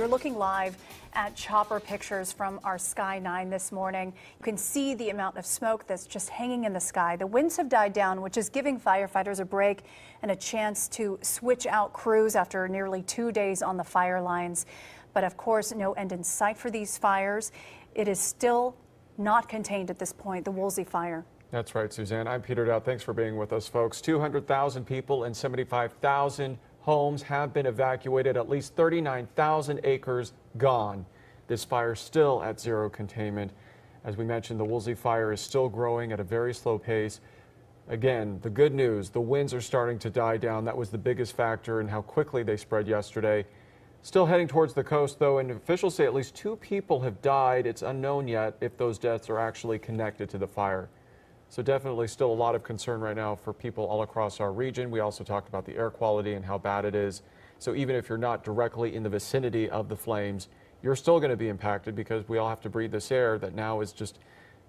You're looking live at chopper pictures from our Sky 9 this morning. You can see the amount of smoke that's just hanging in the sky. The winds have died down, which is giving firefighters a break and a chance to switch out crews after nearly 2 days on the fire lines. But of course, no end in sight for these fires. It is still not contained at this point, the Woolsey fire. That's right, Suzanne. I'm Peter Dowd. Thanks for being with us, folks. 200,000 people and 75,000 homes have been evacuated, at least 39,000 acres gone. This fire still at zero containment. As we mentioned, the Woolsey fire is still growing at a very slow pace. Again, the good news, the winds are starting to die down. That was the biggest factor in how quickly they spread yesterday. Still heading towards the coast, though, and officials say at least 2 people have died. It's unknown yet if those deaths are actually connected to the fire. So definitely still a lot of concern right now for people all across our region. We also talked about the air quality and how bad it is. So even if you're not directly in the vicinity of the flames, you're still going to be impacted because we all have to breathe this air that now is just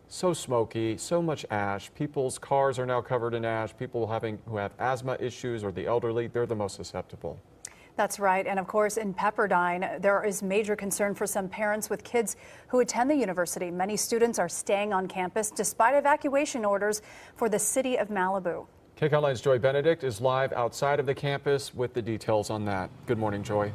so smoky, so much ash. People's cars are now covered in ash. People who have asthma issues or the elderly, they're the most susceptible. That's right. And of course, in Pepperdine, there is major concern for some parents with kids who attend the university. Many students are staying on campus despite evacuation orders for the city of Malibu. KCAL 9's Joy Benedict is live outside of the campus with the details on that. Good morning, Joy.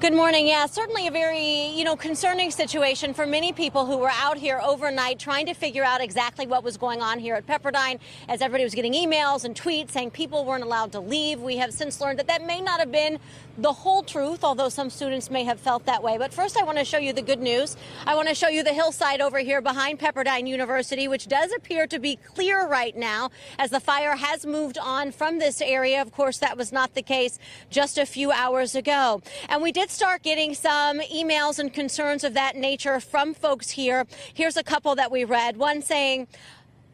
Good morning. Yeah, certainly a very, concerning situation for many people who were out here overnight trying to figure out exactly what was going on here at Pepperdine, as everybody was getting emails and tweets saying people weren't allowed to leave. We have since learned that that may not have been the whole truth, although some students may have felt that way. But first, I want to show you the good news. I want to show you the hillside over here behind Pepperdine University, which does appear to be clear right now as the fire has moved on from this area. Of course, that was not the case just a few hours ago. And we did start getting some emails and concerns of that nature from folks here. Here's a couple that we read. One saying,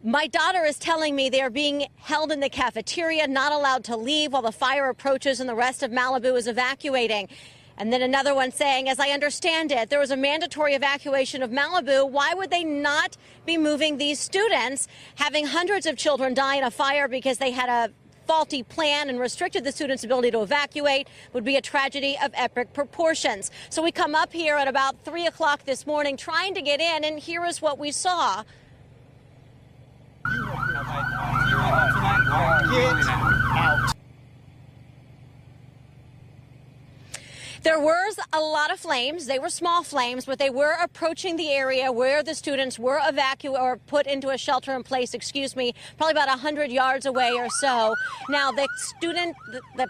"My daughter is telling me they are being held in the cafeteria, not allowed to leave while the fire approaches and the rest of Malibu is evacuating." And then another one saying, "As I understand it, there was a mandatory evacuation of Malibu. Why would they not be moving these students? Having hundreds of children die in a fire because they had a faulty plan and restricted the students' ability to evacuate would be a tragedy of epic proportions." So we come up here at about 3 o'clock this morning trying to get in, and here is what we saw. Get out. There was a lot of flames. They were small flames, but they were approaching the area where the students were evacuated or put into a shelter in place, probably about 100 yards away or so. Now, the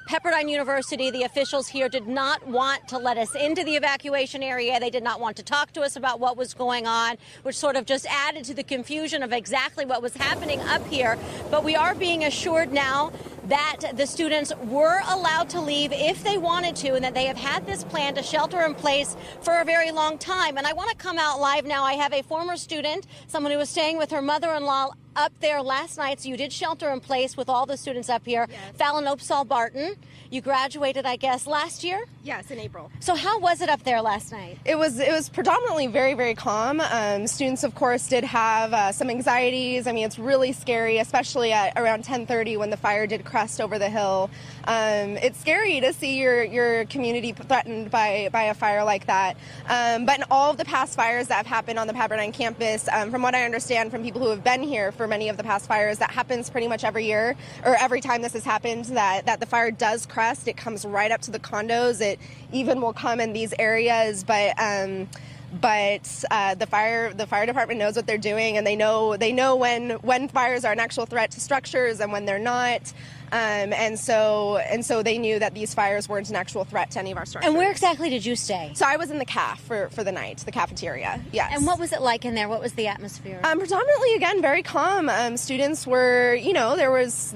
Pepperdine University, the officials here did not want to let us into the evacuation area. They did not want to talk to us about what was going on, which sort of just added to the confusion of exactly what was happening up here. But we are being assured now that the students were allowed to leave if they wanted to, and that they have had this plan to shelter in place for a very long time. And I want to come out live now. I have a former student, someone who was staying with her mother-in-law up there last night. So you did shelter in place with all the students up here. Yes. Fallon Opsahl Barton, you graduated, I guess, last year? Yes, in April. So how was it up there last night? It was predominantly very, very calm. Students, of course, did have some anxieties. I mean, it's really scary, especially at around 10:30 when the fire did crest over the hill. It's scary to see your community threatened by a fire like that. But in all of the past fires that have happened on the Pepperdine campus, from what I understand from people who have been here for many of the past fires, that happens pretty much every year, or every time this has happened, that the fire does crest. It comes right up to the condos. It even will come in these areas, but the fire department knows what they're doing, and they know when fires are an actual threat to structures and when they're not. And so they knew that these fires weren't an actual threat to any of our structures. And where exactly did you stay? So I was in the caf for the night, the cafeteria. Yes. And what was it like in there? What was the atmosphere? Predominantly, again, very calm. Students were, there was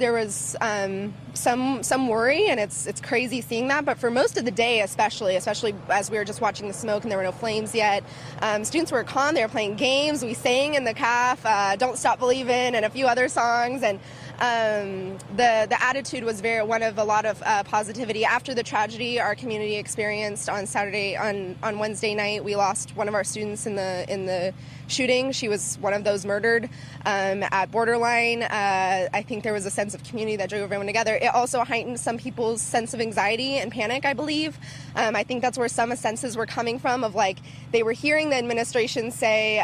some worry, and it's crazy seeing that. But for most of the day, especially as we were just watching the smoke and there were no flames yet, students were calm. They were playing games. We sang in the caf, "Don't Stop Believin'," and a few other songs, and The attitude was one of a lot of positivity. After the tragedy our community experienced on Wednesday night, we lost one of our students in the shooting. She was one of those murdered at Borderline. I think there was a sense of community that drove everyone together. It also heightened some people's sense of anxiety and panic, I believe. I think that's where some senses were coming from, of like they were hearing the administration say,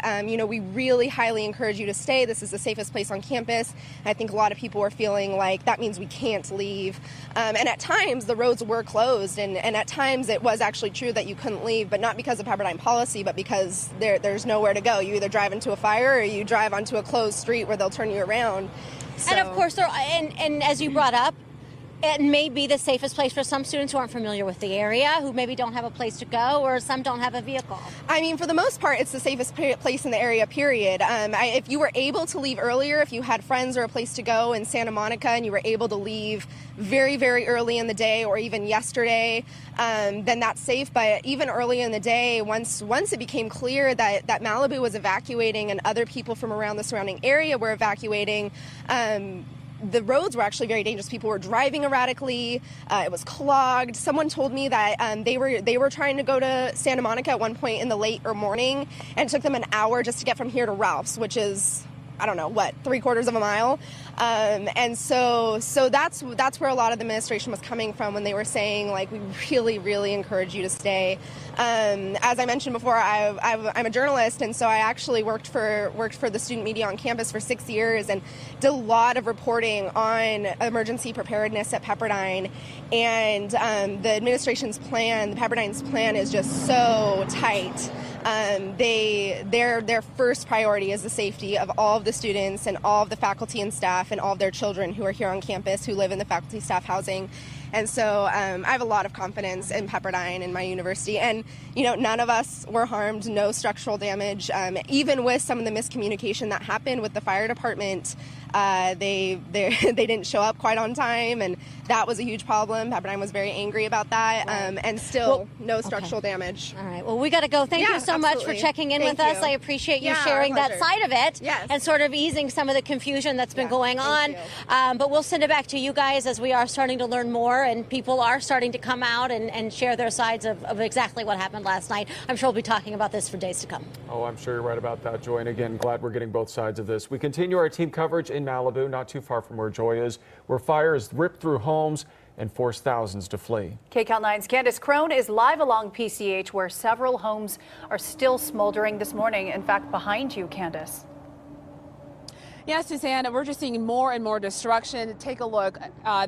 we really highly encourage you to stay. This is the safest place on campus. I think a lot of people were feeling like that means we can't leave. And at times the roads were closed, and at times it was actually true that you couldn't leave, but not because of Pepperdine policy, but because there's nowhere to go. You either drive into a fire or you drive onto a closed street where they'll turn you around. And of course, and as you brought up, it may be the safest place for some students who aren't familiar with the area, who maybe don't have a place to go, or some don't have a vehicle. I mean, for the most part, it's the safest place in the area, period. If you were able to leave earlier, if you had friends or a place to go in Santa Monica and you were able to leave very, very early in the day or even yesterday, then that's safe. But even early in the day, once it became clear that Malibu was evacuating and other people from around the surrounding area were evacuating, the roads were actually very dangerous. People were driving erratically. It was clogged. Someone told me that they were trying to go to Santa Monica at one point in the late or morning, and it took them an hour just to get from here to Ralph's, which is, I don't know, what, 3/4 of a mile. And so that's where a lot of the administration was coming from when they were saying, like, we really, really encourage you to stay. As I mentioned before, I'm a journalist, and so I actually worked for the student media on campus for 6 years and did a lot of reporting on emergency preparedness at Pepperdine. And the administration's plan, the Pepperdine's plan, is just so tight. Their first priority is the safety of all of the students and all of the faculty and staff and all of their children who are here on campus, who live in the faculty staff housing. And so I have a lot of confidence in Pepperdine and my university. And, none of us were harmed, no structural damage. Even with some of the miscommunication that happened with the fire department, they didn't show up quite on time, and that was a huge problem. Pepperdine was very angry about that, and still no structural damage. All right. Well, we got to go. Thank you so much for checking in with us. I appreciate you sharing that side of it and sort of easing some of the confusion that's been going on. But we'll send it back to you guys as we are starting to learn more, and people are starting to come out and share their sides of exactly what happened last night. I'm sure we'll be talking about this for days to come. Oh, I'm sure you're right about that, Joy. And again, glad we're getting both sides of this. We continue our team coverage in Malibu, not too far from where Joy is, where fire has ripped through homes and forced thousands to flee. KCAL 9's Candace Crone is live along PCH, where several homes are still smoldering this morning. In fact, behind you, Candace. Yes, Suzanne, we're just seeing more and more destruction. Take a look.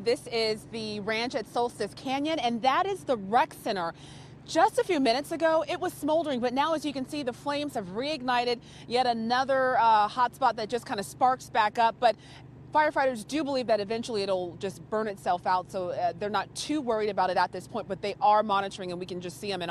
This is the ranch at Solstice Canyon, and that is the rec center. Just a few minutes ago, it was smoldering, but now, as you can see, the flames have reignited yet another hot spot that just kind of sparks back up. But firefighters do believe that eventually it'll just burn itself out, so they're not too worried about it at this point, but they are monitoring, and we can just see them in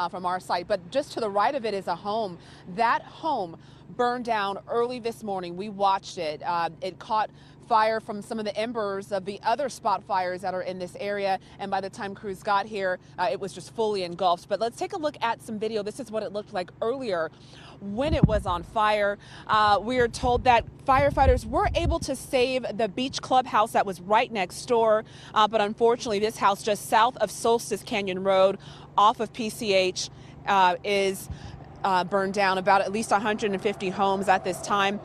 from our site. But just to the right of it is a home. That home burned down early this morning. We watched it. It caught fire from some of the embers of the other spot fires that are in this area, and by the time crews got here, it was just fully engulfed. But let's take a look at some video. This is what it looked like earlier when it was on fire. We are told that firefighters were able to save the beach clubhouse that was right next door, but unfortunately this house just south of Solstice Canyon Road off of PCH is burned down. About at least 150 homes at this time.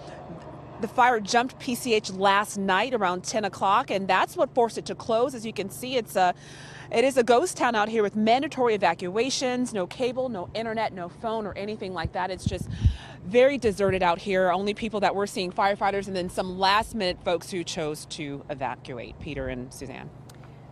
The fire jumped PCH last night around 10 o'clock, and that's what forced it to close. As you can see, it is a ghost town out here with mandatory evacuations, no cable, no internet, no phone or anything like that. It's just very deserted out here. Only people that we're seeing, firefighters, and then some last-minute folks who chose to evacuate. Peter and Suzanne.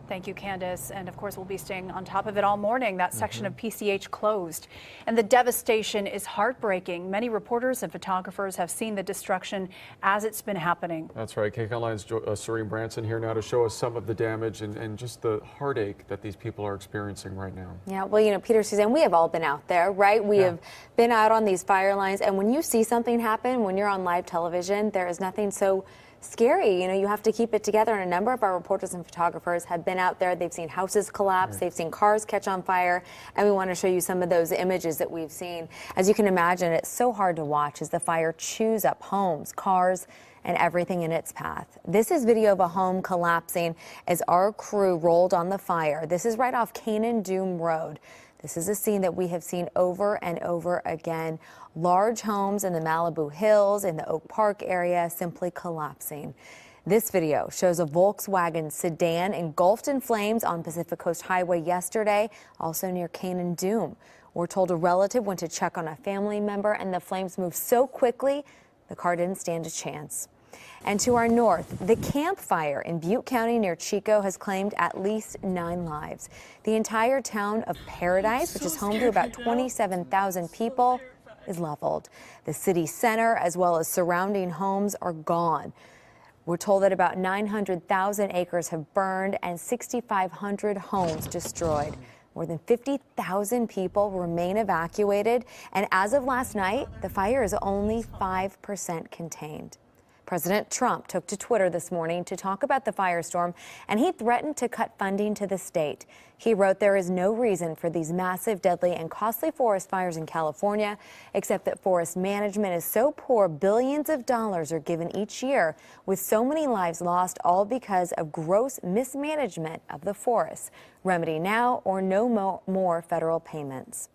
Thank you, Candace. And of course, we'll be staying on top of it all morning. That section of PCH closed. And the devastation is heartbreaking. Many reporters and photographers have seen the destruction as it's been happening. That's right. KCAL 9's Serene Branson here now to show us some of the damage and just the heartache that these people are experiencing right now. Yeah, well, Peter, Suzanne, we have all been out there, right? We have been out on these fire lines. And when you see something happen, when you're on live television, there is nothing so scary. You have to keep it together. And a number of our reporters and photographers have been out there. They've seen houses collapse. They've seen cars catch on fire. And we want to show you some of those images that we've seen. As you can imagine, it's so hard to watch as the fire chews up homes, cars, and everything in its path. This is video of a home collapsing as our crew rolled on the fire. This is right off Canaan Doom Road. This is a scene that we have seen over and over again. Large homes in the Malibu Hills, in the Oak Park area, simply collapsing. This video shows a Volkswagen sedan engulfed in flames on Pacific Coast Highway yesterday, also near Canaan Doom. We're told a relative went to check on a family member and the flames moved so quickly, the car didn't stand a chance. And to our north, the Camp Fire in Butte County near Chico has claimed at least 9 lives. The entire town of Paradise, which is home to about 27,000 people, is leveled. The city center, as well as surrounding homes, are gone. We're told that about 900,000 acres have burned and 6,500 homes destroyed. More than 50,000 people remain evacuated, and as of last night, the fire is only 5% contained. President Trump took to Twitter this morning to talk about the firestorm, and he threatened to cut funding to the state. He wrote, "There is no reason for these massive, deadly, and costly forest fires in California, except that forest management is so poor, billions of dollars are given each year, with so many lives lost, all because of gross mismanagement of the forests. Remedy now or no more federal payments."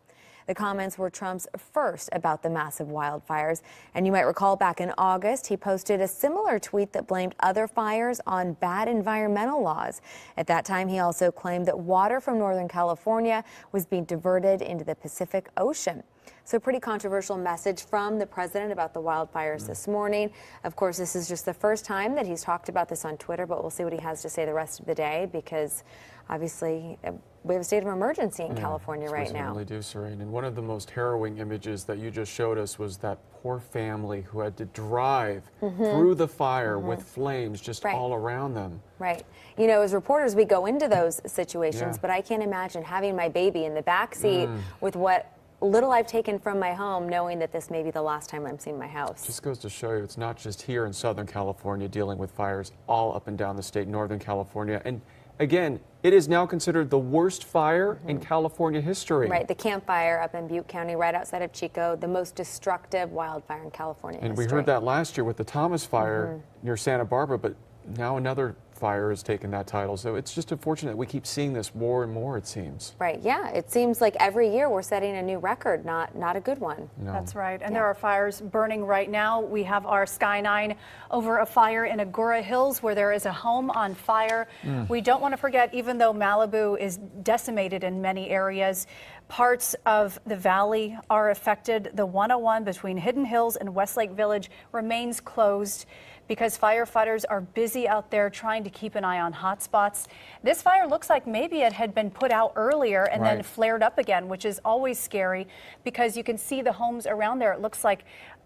The comments were Trump's first about the massive wildfires. And you might recall back in August, he posted a similar tweet that blamed other fires on bad environmental laws. At that time, he also claimed that water from Northern California was being diverted into the Pacific Ocean. So pretty controversial message from the president about the wildfires this morning. Of course, this is just the first time that he's talked about this on Twitter, but we'll see what he has to say the rest of the day, because obviously we have a state of emergency in California right now. We really do, Serene. And one of the most harrowing images that you just showed us was that poor family who had to drive through the fire with flames just all around them. Right. You know, as reporters, we go into those situations, but I can't imagine having my baby in the back seat with what little I've taken from my home, knowing that this may be the last time I'm seeing my house. Just goes to show you it's not just here in Southern California dealing with fires all up and down the state, Northern California. And again, it is now considered the worst fire in California history. Right, the Camp Fire up in Butte County, right outside of Chico, the most destructive wildfire in California history. And we heard that last year with the Thomas Fire near Santa Barbara, but now another fire has taken that title. So it's just unfortunate that we keep seeing this more and more, it seems. Right, yeah. It seems like every year we're setting a new record, not a good one. No. That's right. And there are fires burning right now. We have our Sky 9 over a fire in Agora Hills where there is a home on fire. We don't want to forget, even though Malibu is decimated in many areas, parts of the valley are affected. The 101 between Hidden Hills and Westlake Village remains closed because firefighters are busy out there trying to keep an eye on hot spots. This fire looks like maybe it had been put out earlier and then flared up again, which is always scary because you can see the homes around there. It looks like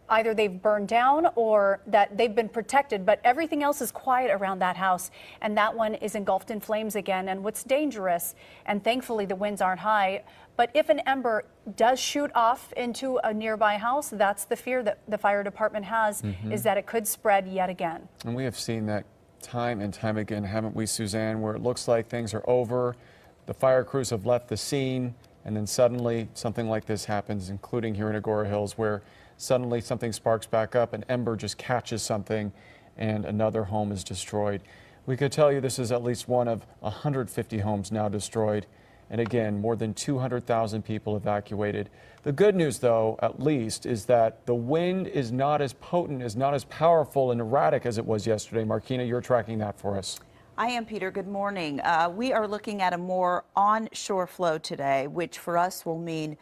either they've burned down or that they've been protected, but everything else is quiet around that house. And that one is engulfed in flames again. And what's dangerous, and thankfully the winds aren't high, but if an ember does shoot off into a nearby house, that's the fear that the fire department has, is that it could spread yet again. And we have seen that time and time again, haven't we, Suzanne, where it looks like things are over, the fire crews have left the scene, and then suddenly something like this happens, including here in Agora Hills, where suddenly something sparks back up, an ember just catches something, and another home is destroyed. We could tell you this is at least one of 150 homes now destroyed. And again, more than 200,000 people evacuated. The good news, though, at least, is that the wind is not as potent, is not as powerful and erratic as it was yesterday. Markina, you're tracking that for us. I am, Peter. Good morning. We are looking at a more onshore flow today, which for us will mean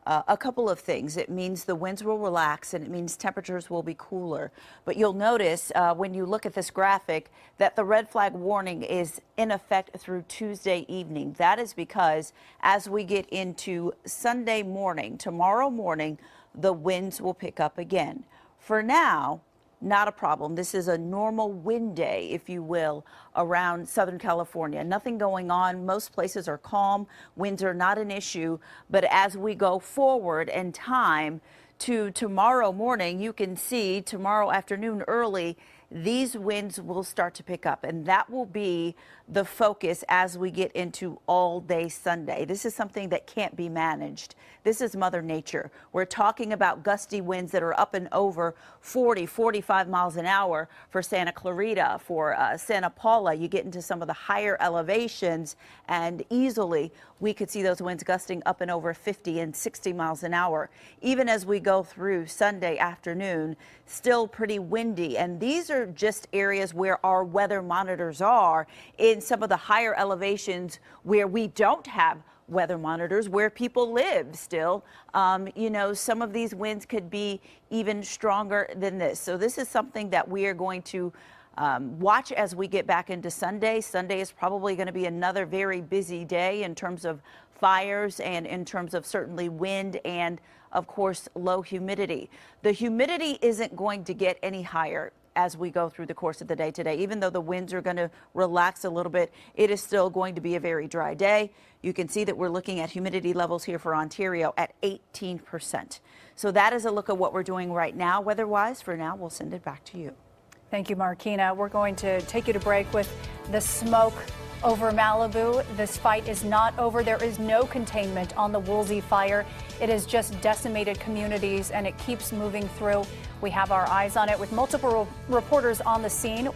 a couple of things. It means the winds will relax and it means temperatures will be cooler. But you'll notice when you look at this graphic that the red flag warning is in effect through Tuesday evening. That is because as we get into Sunday morning, tomorrow morning, the winds will pick up again. For now, not a problem. This is a normal wind day, if you will, around Southern California. Nothing going on. Most places are calm. Winds are not an issue. But as we go forward in time to tomorrow morning, you can see tomorrow afternoon early, these winds will start to pick up, and that will be the focus as we get into all day Sunday. This is something that can't be managed. This is Mother Nature. We're talking about gusty winds that are up and over 40, 45 miles an hour for Santa Clarita, for Santa Paula. You get into some of the higher elevations, and easily we could see those winds gusting up and over 50 and 60 miles an hour. Even as we go through Sunday afternoon, still pretty windy. And these are just areas where our weather monitors are. In some of the higher elevations where we don't have weather monitors, where people live still, you know, some of these winds could be even stronger than this. So this is something that we are going to watch as we get back into Sunday. Sunday is probably going to be another very busy day in terms of fires and in terms of certainly wind and, of course, low humidity. The humidity isn't going to get any higher as we go through the course of the day today. Even though the winds are going to relax a little bit, it is still going to be a very dry day. You can see that we're looking at humidity levels here for Ontario at 18%. So that is a look at what we're doing right now weather-wise. For now, we'll send it back to you. Thank you, Markina. We're going to take you to break with the smoke over Malibu. This fight is not over. There is no containment on the Woolsey fire. It has just decimated communities, and it keeps moving through. We have our eyes on it with multiple reporters on the scene.